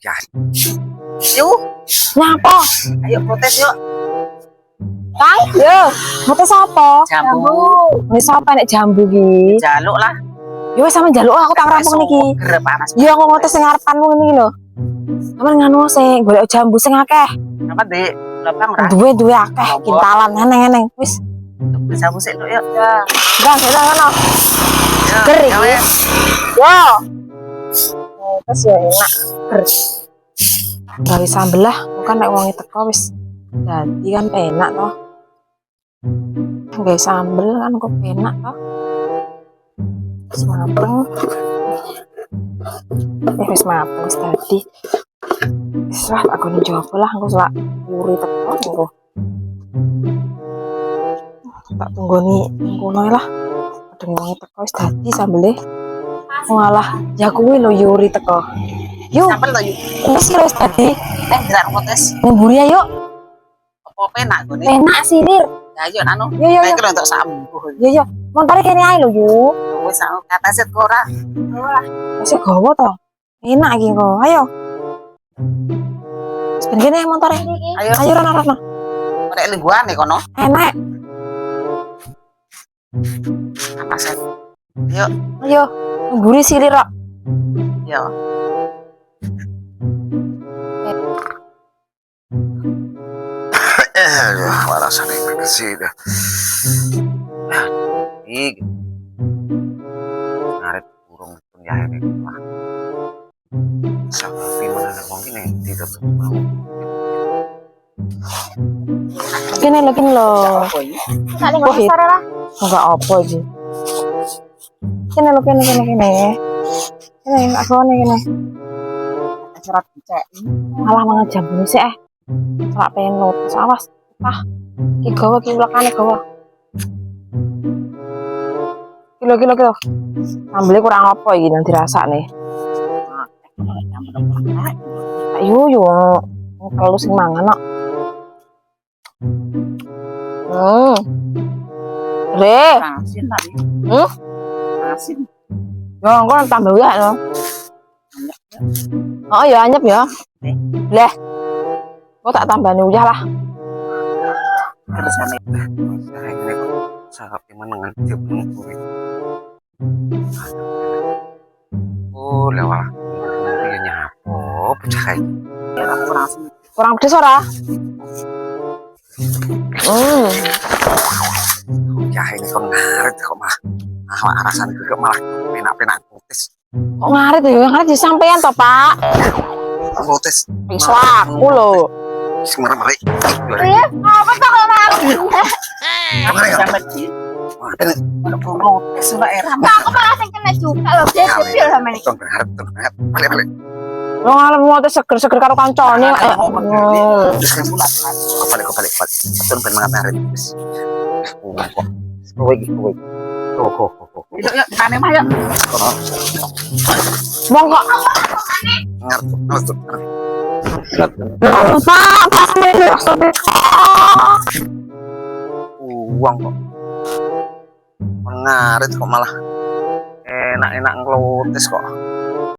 ya. Yuk, Nyapa? ayo protes yuk. Kang, yo. Protes apa? Jambu. Wis apa nek jambu ki? Jaluk lah. Ya wis sampe njaluk aku tak rampung niki. Seger panas. Ya aku ngotes sing ngarepanmu ngene iki lho. Sampe nganu sing golek jambu sing akeh. Apa Dik? Lapang ora? Duwe akeh kintalan eneng-eneng. Wis, Bisa musik yuk. ya. Bang, kita ngono. Seger iki. wes. Yo. Terus ya enak. Seger. Gawe sambel lah, bukan nek wong teko wis. Dadi kan enak toh. Gawe sambel kan kok enak toh. Wis mateng. Wis mateng wis tadi. Wis lah aku njowo lah engko sak uri teko engko. Tak tunggoni ngono lah. Kadang wong teko wis dadi sambele. Walah, ya kuwi lho Yuri teko. Yuk, Sambel to yuk. wis wis dadi. Gerak protes. Ngemburi ayo. Apa penak gone? Penak sih, Lir. Ya yuk anu. Yo yo yo. Iki lho untuk sambu. Yo yo. Montore kene ae lho, Yu. Wis aku kata set ora. Wis gawa to. Enak iki kok. Ayo. Wis ben kene montore. Ayo. Ayo rono. Nek lingguan kono. Enak. Apa set? Yuk. Ayo. Ngemburi sih, Lir. Yuk. Warasan ini kesih dah. Ih, ngaret burung pun ya ini lah. Sapi mana nak mungkin nih tidak mau. Kene lho, kene lho. Apa ini? Sak ning pasar lah. Enggak apa iki. Kene lho, kene. Kene aku kene. Surat cek. Malah mangan jambu sih Sak pengen lotus awas. Ah. Ki gawa ki ulekane gawa. Kilo. Sambelnya kurang apa iki nang dirasakne. Ayo yo. Kalau sing mangan kok. Re. Asin tadi. Asin. Yo engko tambah ya lo. Oh ya anyep ya. Leh. Kok tak tambahne uyah lah. Kersane. Saya ini kok sapi menengan tiup nguri. Oh, lewat. Dia nyapo, pecah. Ya aku merasa Kurang pedes ora? ya ini kok ngaret kok mah. Rasanya juga malah penak-penak protes. Kok ngarit ya? Ngarit di sampean toh, Pak? Protes. Wis aku lho. Semarang balik. Iya, apa tuh kalau ngarit? Protes lah era. Aku malah sing kena juga loh, dia sepil sama ini. Balik. Lo ngalem mau seger-seger karo kancane. Kebalik. Betul ben mangat ngaret. Kowe. Kok. Yuk, kane mah yuk. Monggo. Ngerti. Uang kok. Ngarit kok malah enak-enak ngelotes kok.